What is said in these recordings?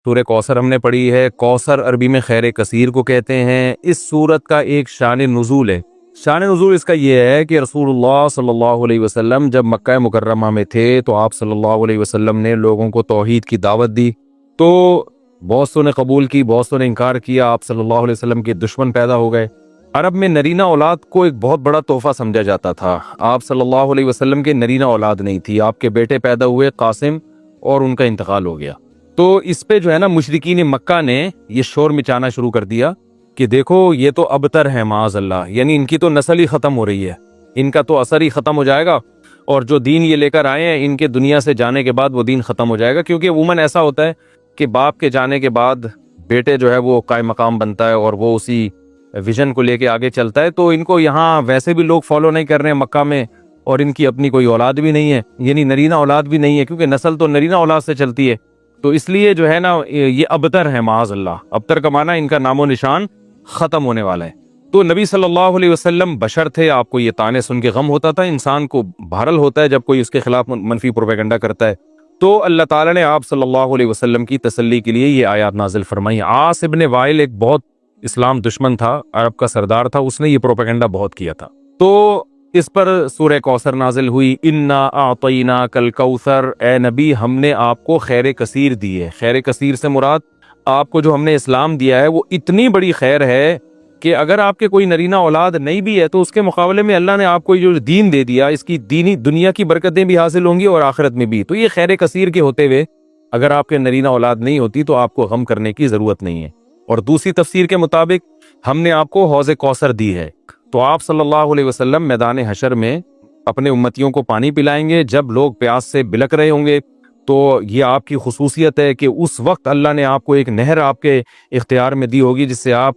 سورہ کوثر ہم نے پڑھی ہے۔ کوثر عربی میں خیر کثیر کو کہتے ہیں۔ اس سورت کا ایک شان نزول ہے۔ شان نزول اس کا یہ ہے کہ رسول اللہ صلی اللہ علیہ وسلم جب مکہ مکرمہ میں تھے تو آپ صلی اللہ علیہ وسلم نے لوگوں کو توحید کی دعوت دی، تو بہت سو نے قبول کی، بہت سو نے انکار کیا۔ آپ صلی اللہ علیہ وسلم کے دشمن پیدا ہو گئے۔ عرب میں نرینہ اولاد کو ایک بہت بڑا تحفہ سمجھا جاتا تھا۔ آپ صلی اللہ علیہ وسلم کے نرینہ اولاد نہیں تھی، آپ کے بیٹے پیدا ہوئے قاسم، اور ان کا انتقال ہو گیا۔ تو اس پہ جو ہے نا مشرکین مکہ نے یہ شور مچانا شروع کر دیا کہ دیکھو یہ تو ابتر ہے معاذ اللہ، یعنی ان کی تو نسل ہی ختم ہو رہی ہے، ان کا تو اثر ہی ختم ہو جائے گا، اور جو دین یہ لے کر آئے ہیں ان کے دنیا سے جانے کے بعد وہ دین ختم ہو جائے گا۔ کیونکہ عموماً ایسا ہوتا ہے کہ باپ کے جانے کے بعد بیٹے جو ہے وہ قائم مقام بنتا ہے اور وہ اسی ویژن کو لے کے آگے چلتا ہے۔ تو ان کو یہاں ویسے بھی لوگ فالو نہیں کر رہے ہیں مکہ میں، اور ان کی اپنی کوئی اولاد بھی نہیں ہے، یعنی نرینہ اولاد بھی نہیں ہے، کیونکہ نسل تو نرینہ اولاد سے چلتی ہے۔ تو اس لیے جو ہے نا یہ ابتر ہے معاذ اللہ، ابتر کا معنی ان کا نام و نشان ختم ہونے والا ہے۔ تو نبی صلی اللہ علیہ وسلم بشر تھے، آپ کو یہ طعنے سن کے غم ہوتا تھا، انسان کو بہرحال ہوتا ہے جب کوئی اس کے خلاف منفی پروپیگنڈا کرتا ہے۔ تو اللہ تعالیٰ نے آپ صلی اللہ علیہ وسلم کی تسلی کے لیے یہ آیات نازل فرمائی۔ عاص ابن وائل ایک بہت اسلام دشمن تھا، عرب کا سردار تھا، اس نے یہ پروپیگنڈا بہت کیا تھا۔ تو اس پر سورہ کوثر نازل ہوئی۔ انا اعطیناک الکوثر، اے نبی ہم نے آپ کو خیر کثیر دی ہے۔ خیر کثیر سے مراد آپ کو جو ہم نے اسلام دیا ہے وہ اتنی بڑی خیر ہے کہ اگر آپ کے کوئی نرینہ اولاد نہیں بھی ہے تو اس کے مقابلے میں اللہ نے آپ کو جو دین دے دیا، اس کی دینی دنیا کی برکتیں بھی حاصل ہوں گی اور آخرت میں بھی۔ تو یہ خیر کثیر کے ہوتے ہوئے اگر آپ کے نرینہ اولاد نہیں ہوتی تو آپ کو غم کرنے کی ضرورت نہیں ہے۔ اور دوسری تفسیر کے مطابق ہم نے آپ کو حوض کوثر دی ہے، تو آپ صلی اللہ علیہ وسلم میدان حشر میں اپنے امتیوں کو پانی پلائیں گے۔ جب لوگ پیاس سے بلک رہے ہوں گے تو یہ آپ کی خصوصیت ہے کہ اس وقت اللہ نے آپ کو ایک نہر آپ کے اختیار میں دی ہوگی جس سے آپ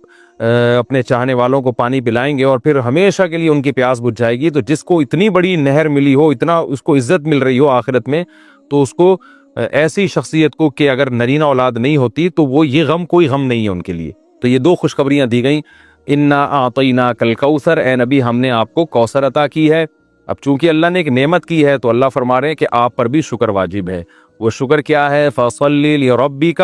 اپنے چاہنے والوں کو پانی پلائیں گے، اور پھر ہمیشہ کے لیے ان کی پیاس بجھ جائے گی۔ تو جس کو اتنی بڑی نہر ملی ہو، اتنا اس کو عزت مل رہی ہو آخرت میں، تو اس کو ایسی شخصیت کو کہ اگر نرینہ اولاد نہیں ہوتی تو وہ یہ غم کوئی غم نہیں ہے ان کے لیے۔ تو یہ دو خوشخبریاں دی گئیں۔ انا اعطیناک الکوثر، اے نبی ہم نے آپ کو کوثر عطا کی ہے۔ اب چونکہ اللہ نے ایک نعمت کی ہے تو اللہ فرما رہے ہیں کہ آپ پر بھی شکر واجب ہے۔ وہ شکر کیا ہے؟ فصلی لربک،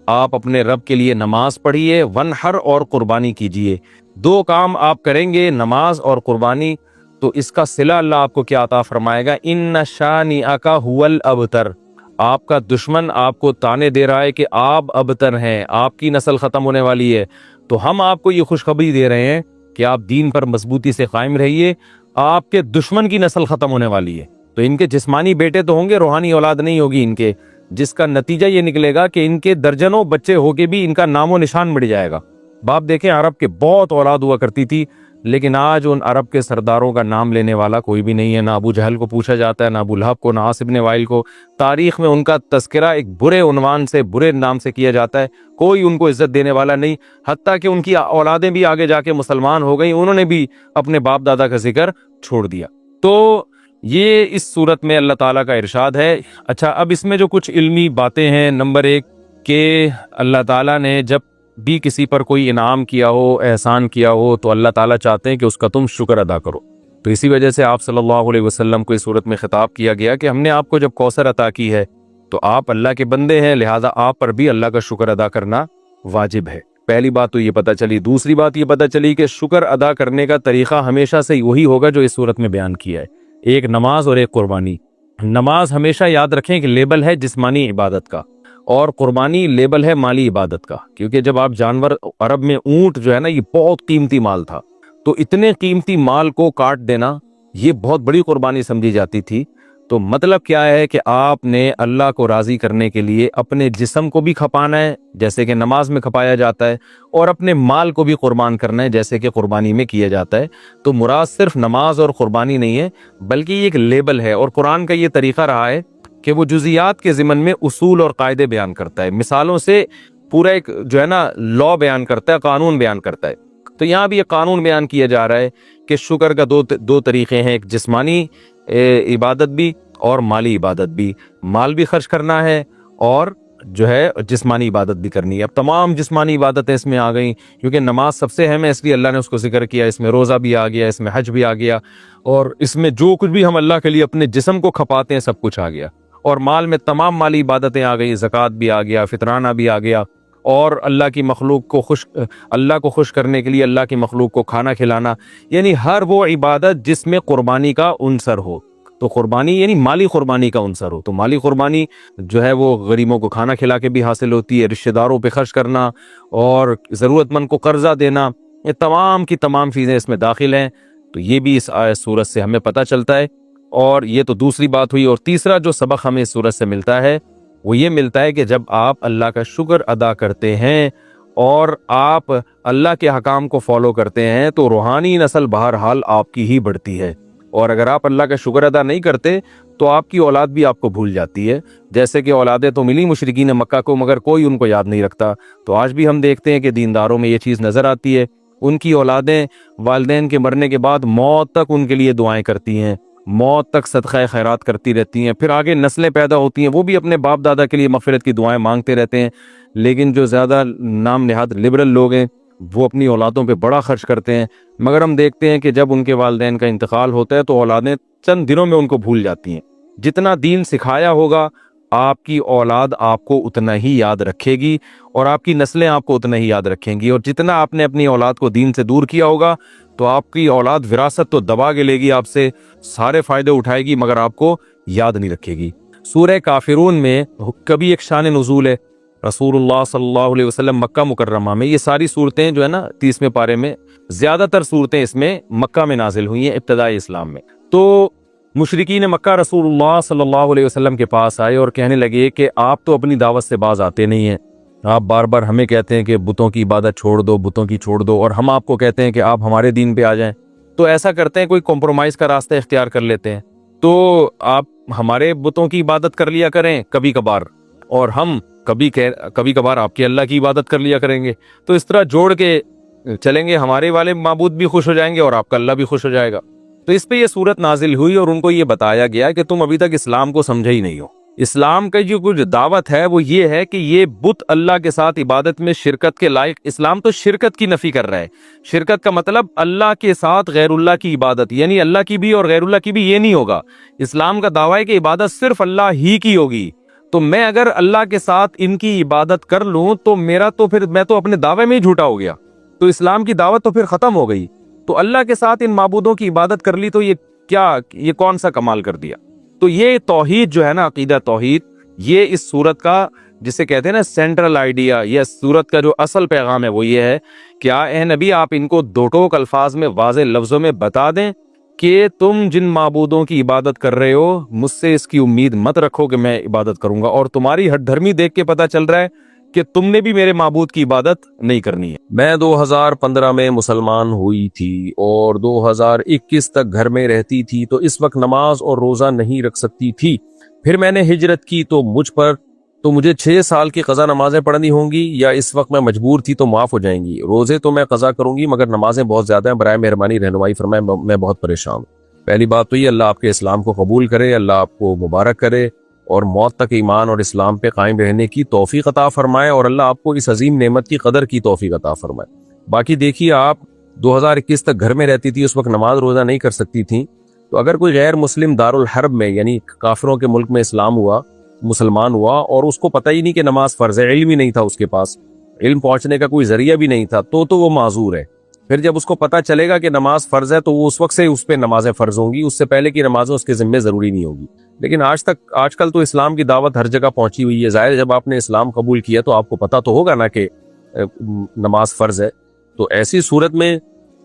آپ اپنے رب کے لیے نماز پڑھیے، ونحر اور قربانی کیجیے۔ دو کام آپ کریں گے، نماز اور قربانی، تو اس کا صلہ اللہ آپ کو کیا عطا فرمائے گا؟ ان شانئک ھو الابتر، آپ کا دشمن آپ کو تانے دے رہا ہے کہ آپ ابتر ہیں، آپ کی نسل ختم ہونے والی ہے، تو ہم آپ کو یہ خوشخبری دے رہے ہیں کہ آپ دین پر مضبوطی سے قائم رہیے، آپ کے دشمن کی نسل ختم ہونے والی ہے۔ تو ان کے جسمانی بیٹے تو ہوں گے، روحانی اولاد نہیں ہوگی ان کے، جس کا نتیجہ یہ نکلے گا کہ ان کے درجنوں بچے ہو کے بھی ان کا نام و نشان مٹ جائے گا۔ باپ دیکھیں عرب کے بہت اولاد ہوا کرتی تھی، لیکن آج ان عرب کے سرداروں کا نام لینے والا کوئی بھی نہیں ہے۔ نہ ابو جہل کو پوچھا جاتا ہے، نہ ابو لہب کو، نہ عاص ابن وائل کو۔ تاریخ میں ان کا تذکرہ ایک برے عنوان سے، برے نام سے کیا جاتا ہے، کوئی ان کو عزت دینے والا نہیں۔ حتیٰ کہ ان کی اولادیں بھی آگے جا کے مسلمان ہو گئیں، انہوں نے بھی اپنے باپ دادا کا ذکر چھوڑ دیا۔ تو یہ اس صورت میں اللہ تعالیٰ کا ارشاد ہے۔ اچھا، اب اس میں جو کچھ علمی باتیں ہیں، نمبر ایک کہ اللہ تعالیٰ نے جب بھی کسی پر کوئی انعام کیا ہو، احسان کیا ہو، تو اللہ تعالیٰ چاہتے ہیں کہ اس کا تم شکر ادا کرو۔ تو اسی وجہ سے آپ صلی اللہ علیہ وسلم کو اس صورت میں خطاب کیا گیا کہ ہم نے آپ کو جب کوثر عطا کی ہے تو آپ اللہ کے بندے ہیں، لہذا آپ پر بھی اللہ کا شکر ادا کرنا واجب ہے۔ پہلی بات تو یہ پتہ چلی۔ دوسری بات یہ پتہ چلی کہ شکر ادا کرنے کا طریقہ ہمیشہ سے وہی ہوگا جو اس صورت میں بیان کیا ہے، ایک نماز اور ایک قربانی۔ نماز ہمیشہ یاد رکھیں کہ لیبل ہے جسمانی عبادت کا، اور قربانی لیبل ہے مالی عبادت کا، کیونکہ جب آپ جانور، عرب میں اونٹ جو ہے نا یہ بہت قیمتی مال تھا، تو اتنے قیمتی مال کو کاٹ دینا یہ بہت بڑی قربانی سمجھی جاتی تھی۔ تو مطلب کیا ہے کہ آپ نے اللہ کو راضی کرنے کے لیے اپنے جسم کو بھی کھپانا ہے جیسے کہ نماز میں کھپایا جاتا ہے، اور اپنے مال کو بھی قربان کرنا ہے جیسے کہ قربانی میں کیا جاتا ہے۔ تو مراد صرف نماز اور قربانی نہیں ہے، بلکہ یہ ایک لیبل ہے، اور قرآن کا یہ طریقہ رہا ہے کہ وہ جزیات کے ضمن میں اصول اور قاعدے بیان کرتا ہے، مثالوں سے پورا ایک جو ہے نا لا بیان کرتا ہے، قانون بیان کرتا ہے۔ تو یہاں بھی ایک قانون بیان کیا جا رہا ہے کہ شکر کا دو طریقے ہیں، ایک جسمانی عبادت بھی اور مالی عبادت بھی۔ مال بھی خرچ کرنا ہے اور جو ہے جسمانی عبادت بھی کرنی ہے۔ اب تمام جسمانی عبادتیں اس میں آ گئیں، کیونکہ نماز سب سے اہم ہے، اس لیے اللہ نے اس کو ذکر کیا۔ اس میں روزہ بھی آ گیا، اس میں حج بھی آ گیا، اور اس میں جو کچھ بھی ہم اللہ کے لیے اپنے جسم کو کھپاتے ہیں سب کچھ آ گیا۔ اور مال میں تمام مالی عبادتیں آ گئی، زکوٰۃ بھی آ گیا، فطرانہ بھی آ گیا، اور اللہ کو خوش کرنے کے لیے اللہ کی مخلوق کو کھانا کھلانا، یعنی ہر وہ عبادت جس میں قربانی کا عنصر ہو، تو قربانی یعنی مالی قربانی کا عنصر ہو، تو مالی قربانی جو ہے وہ غریبوں کو کھانا کھلا کے بھی حاصل ہوتی ہے، رشتہ داروں پہ خرچ کرنا اور ضرورت مند کو قرضہ دینا، یہ تمام کی تمام چیزیں اس میں داخل ہیں۔ تو یہ بھی اس سورت سے ہمیں پتہ چلتا ہے، اور یہ تو دوسری بات ہوئی۔ اور تیسرا جو سبق ہمیں اس سورت سے ملتا ہے وہ یہ ملتا ہے کہ جب آپ اللہ کا شکر ادا کرتے ہیں اور آپ اللہ کے حکام کو فالو کرتے ہیں تو روحانی نسل بہرحال آپ کی ہی بڑھتی ہے، اور اگر آپ اللہ کا شکر ادا نہیں کرتے تو آپ کی اولاد بھی آپ کو بھول جاتی ہے، جیسے کہ اولادیں تو ملی مشرکین مکہ کو مگر کوئی ان کو یاد نہیں رکھتا۔ تو آج بھی ہم دیکھتے ہیں کہ دینداروں میں یہ چیز نظر آتی ہے، ان کی اولادیں والدین کے مرنے کے بعد موت تک ان کے لیے دعائیں کرتی ہیں، موت تک صدقہ خیرات کرتی رہتی ہیں، پھر آگے نسلیں پیدا ہوتی ہیں وہ بھی اپنے باپ دادا کے لیے مغفرت کی دعائیں مانگتے رہتے ہیں، لیکن جو زیادہ نام نہاد لبرل لوگ ہیں وہ اپنی اولادوں پہ بڑا خرچ کرتے ہیں، مگر ہم دیکھتے ہیں کہ جب ان کے والدین کا انتقال ہوتا ہے تو اولادیں چند دنوں میں ان کو بھول جاتی ہیں۔ جتنا دین سکھایا ہوگا آپ کی اولاد آپ کو اتنا ہی یاد رکھے گی، اور آپ کی نسلیں آپ کو اتنا ہی یاد رکھیں گی، اور جتنا آپ نے اپنی اولاد کو دین سے دور کیا ہوگا تو آپ کی اولاد وراثت تو دبا کے لے گی، آپ سے سارے فائدے اٹھائے گی مگر آپ کو یاد نہیں رکھے گی۔ سورہ کافرون میں کبھی ایک شان نزول ہے، رسول اللہ صلی اللہ علیہ وسلم مکہ مکرمہ میں، یہ ساری صورتیں جو ہے نا 30ویں پارے میں زیادہ تر صورتیں اس میں مکہ میں نازل ہوئی ہیں ابتدائی اسلام میں۔ تو مشرکین مکہ رسول اللہ صلی اللہ علیہ وسلم کے پاس آئے اور کہنے لگے کہ آپ تو اپنی دعوت سے باز آتے نہیں ہیں، آپ بار بار ہمیں کہتے ہیں کہ بتوں کی عبادت چھوڑ دو، بتوں کی چھوڑ دو، اور ہم آپ کو کہتے ہیں کہ آپ ہمارے دین پہ آ جائیں، تو ایسا کرتے ہیں کوئی کمپرومائز کا راستہ اختیار کر لیتے ہیں، تو آپ ہمارے بتوں کی عبادت کر لیا کریں کبھی کبھار، اور ہم کبھی کبھار آپ کے اللہ کی عبادت کر لیا کریں گے، تو اس طرح جوڑ کے چلیں گے، ہمارے والے معبود بھی خوش ہو جائیں گے اور آپ کا اللہ بھی خوش ہو جائے گا۔ تو اس پہ یہ صورت نازل ہوئی اور ان کو یہ بتایا گیا کہ تم ابھی تک اسلام کو سمجھے ہی نہیں ہو۔ اسلام کا جو کچھ دعوت ہے وہ یہ ہے کہ یہ بت اللہ کے ساتھ عبادت میں شرکت کے لائق، اسلام تو شرکت کی نفی کر رہا ہے۔ شرکت کا مطلب اللہ کے ساتھ غیر اللہ کی عبادت، یعنی اللہ کی بھی اور غیر اللہ کی بھی یہ نہیں ہوگا۔ اسلام کا دعویٰ ہے کہ عبادت صرف اللہ ہی کی ہوگی، تو میں اگر اللہ کے ساتھ ان کی عبادت کر لوں تو پھر میں تو اپنے دعوے میں ہی جھوٹا ہو گیا، تو اسلام کی دعوت تو پھر ختم ہو گئی۔ تو اللہ کے ساتھ ان معبودوں کی عبادت کر لی تو یہ کون سا کمال کر دیا۔ تو یہ توحید جو ہے نا، عقیدہ توحید، یہ اس سورت کا جسے کہتے ہیں نا سینٹرل آئیڈیا، یہ سورت کا جو اصل پیغام ہے وہ یہ ہے کہ اے نبی آپ ان کو دو ٹوک الفاظ میں واضح لفظوں میں بتا دیں کہ تم جن معبودوں کی عبادت کر رہے ہو مجھ سے اس کی امید مت رکھو کہ میں عبادت کروں گا، اور تمہاری ہٹ دھرمی دیکھ کے پتہ چل رہا ہے کہ تم نے بھی میرے معبود کی عبادت نہیں کرنی ہے۔ میں 2015 میں مسلمان ہوئی تھی اور 2021 تک گھر میں رہتی تھی، تو اس وقت نماز اور روزہ نہیں رکھ سکتی تھی۔ پھر میں نے ہجرت کی تو مجھے 6 سال کی قضا نمازیں پڑھنی ہوں گی، یا اس وقت میں مجبور تھی تو معاف ہو جائیں گی؟ روزے تو میں قضا کروں گی مگر نمازیں بہت زیادہ ہیں، برائے مہربانی رہنمائی فرمائیں، میں بہت پریشان ہوں۔ پہلی بات تو یہ، اللہ آپ کے اسلام کو قبول کرے، اللہ آپ کو مبارک کرے اور موت تک ایمان اور اسلام پہ قائم رہنے کی توفیق عطا فرمائے، اور اللہ آپ کو اس عظیم نعمت کی قدر کی توفیق عطا فرمائے۔ باقی دیکھیے، آپ 2021 تک گھر میں رہتی تھی، اس وقت نماز روزہ نہیں کر سکتی تھیں، تو اگر کوئی غیر مسلم دارالحرب میں یعنی کافروں کے ملک میں مسلمان ہوا اور اس کو پتہ ہی نہیں کہ نماز فرض ہے، علم ہی نہیں تھا، اس کے پاس علم پہنچنے کا کوئی ذریعہ بھی نہیں تھا، تو وہ معذور ہے۔ پھر جب اس کو پتہ چلے گا کہ نماز فرض ہے تو وہ اس وقت سے اس پہ نمازیں فرض ہوں گی، اس سے پہلے کی نمازیں اس کے ذمہ ضروری نہیں ہوگی۔ لیکن آج کل تو اسلام کی دعوت ہر جگہ پہنچی ہوئی ہے، ظاہر جب آپ نے اسلام قبول کیا تو آپ کو پتہ تو ہوگا نا کہ نماز فرض ہے۔ تو ایسی صورت میں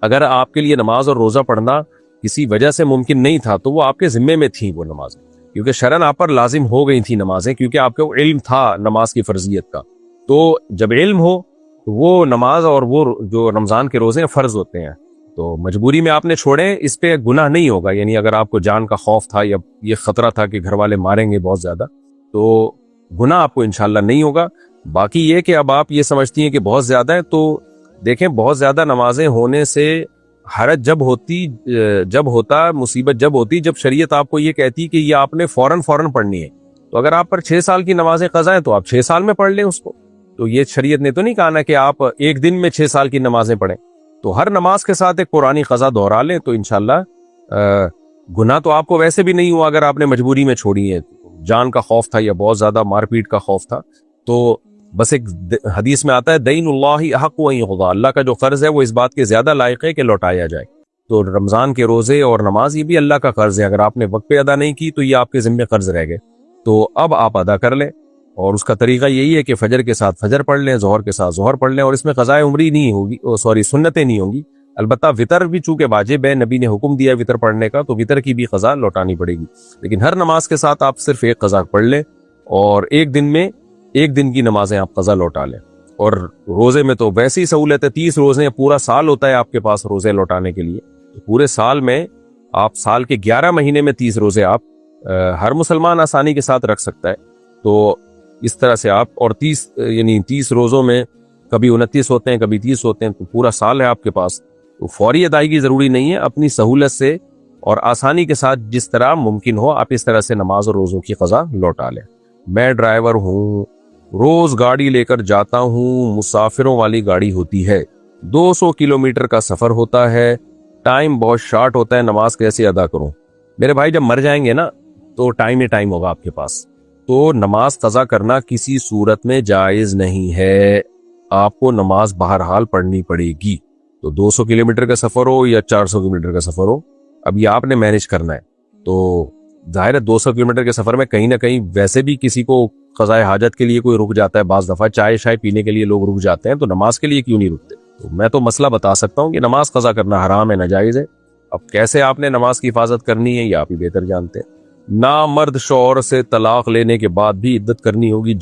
اگر آپ کے لیے نماز اور روزہ پڑھنا کسی وجہ سے ممکن نہیں تھا تو وہ آپ کے ذمے میں تھیں وہ نمازیں، کیونکہ شرعاً آپ پر لازم ہو گئی تھی نمازیں، کیونکہ آپ کو علم تھا نماز کی فرضیت کا۔ تو جب علم ہو تو وہ نماز اور وہ جو رمضان کے روزے فرض ہوتے ہیں، تو مجبوری میں آپ نے چھوڑے، اس پہ گناہ نہیں ہوگا۔ یعنی اگر آپ کو جان کا خوف تھا یا یہ خطرہ تھا کہ گھر والے ماریں گے بہت زیادہ، تو گناہ آپ کو انشاءاللہ نہیں ہوگا۔ باقی یہ کہ اب آپ یہ سمجھتی ہیں کہ بہت زیادہ ہے، تو دیکھیں بہت زیادہ نمازیں ہونے سے حرج جب ہوتا مصیبت جب ہوتی جب شریعت آپ کو یہ کہتی کہ یہ آپ نے فوراً پڑھنی ہے۔ تو اگر آپ پر 6 سال کی نمازیں قضا ہیں تو آپ 6 سال میں پڑھ لیں اس کو۔ تو یہ شریعت نے تو نہیں کہا نا کہ آپ ایک دن میں 6 سال کی نمازیں پڑھیں، تو ہر نماز کے ساتھ ایک قرآنی قضا دہرا لیں، تو انشاءاللہ گناہ تو آپ کو ویسے بھی نہیں ہوا اگر آپ نے مجبوری میں چھوڑی ہے۔ جان کا خوف تھا یا بہت زیادہ مار پیٹ کا خوف تھا، تو بس ایک حدیث میں آتا ہے دین اللہ احق ان یقضی، اللہ کا جو قرض ہے وہ اس بات کے زیادہ لائق ہے کہ لوٹایا جائے۔ تو رمضان کے روزے اور نماز یہ بھی اللہ کا قرض ہے، اگر آپ نے وقت پہ ادا نہیں کی تو یہ آپ کے ذمے قرض رہ گئے، تو اب آپ ادا کر لیں۔ اور اس کا طریقہ یہی ہے کہ فجر کے ساتھ فجر پڑھ لیں، ظہر کے ساتھ ظہر پڑھ لیں، اور اس میں قضاء عمری نہیں ہوگی، سنتیں نہیں ہوں گی۔ البتہ وطر بھی چونکہ واجب ہے، نبی نے حکم دیا ہے وطر پڑھنے کا، تو وطر کی بھی قضا لوٹانی پڑے گی، لیکن ہر نماز کے ساتھ آپ صرف ایک قضا پڑھ لیں، اور ایک دن میں ایک دن کی نمازیں آپ قضا لوٹا لیں۔ اور روزے میں تو ویسی ہی سہولت ہے، 30 روزے پورا سال ہوتا ہے آپ کے پاس روزے لوٹانے کے لیے، پورے سال میں آپ سال کے 11 مہینے میں 30 روزے آپ ہر مسلمان آسانی کے ساتھ رکھ سکتا ہے۔ تو اس طرح سے آپ، اور 30 روزوں میں کبھی 29 ہوتے ہیں کبھی 30 ہوتے ہیں، تو پورا سال ہے آپ کے پاس، تو فوری ادائیگی ضروری نہیں ہے، اپنی سہولت سے اور آسانی کے ساتھ جس طرح ممکن ہو آپ اس طرح سے نماز اور روزوں کی قضا لوٹا لیں۔ میں ڈرائیور ہوں، روز گاڑی لے کر جاتا ہوں، مسافروں والی گاڑی ہوتی ہے، 200 کلومیٹر کا سفر ہوتا ہے، ٹائم بہت شارٹ ہوتا ہے، نماز کیسے ادا کروں؟ میرے بھائی جب مر جائیں گے نا تو ٹائم ہی ٹائم ہوگا آپ کے پاس، تو نماز قضا کرنا کسی صورت میں جائز نہیں ہے، آپ کو نماز بہرحال پڑھنی پڑے گی۔ تو 200 کلومیٹر کا سفر ہو یا 400 کلومیٹر کا سفر ہو، اب یہ آپ نے مینج کرنا ہے۔ تو ظاہر ہے 200 کلومیٹر کے سفر میں کہیں نہ کہیں ویسے بھی کسی کو قضاء حاجت کے لیے کوئی رک جاتا ہے، بعض دفعہ چائے شائے پینے کے لیے لوگ رک جاتے ہیں، تو نماز کے لیے کیوں نہیں رکتے؟ تو میں تو مسئلہ بتا سکتا ہوں کہ نماز قضا کرنا حرام ہے، ناجائز ہے۔ اب کیسے آپ نے نماز کی حفاظت کرنی ہے یہ آپ ہی بہتر جانتے ہیں۔ نامرد شوہر سے طلاق لینے کے بعد بھی عدت کرنی ہوگی۔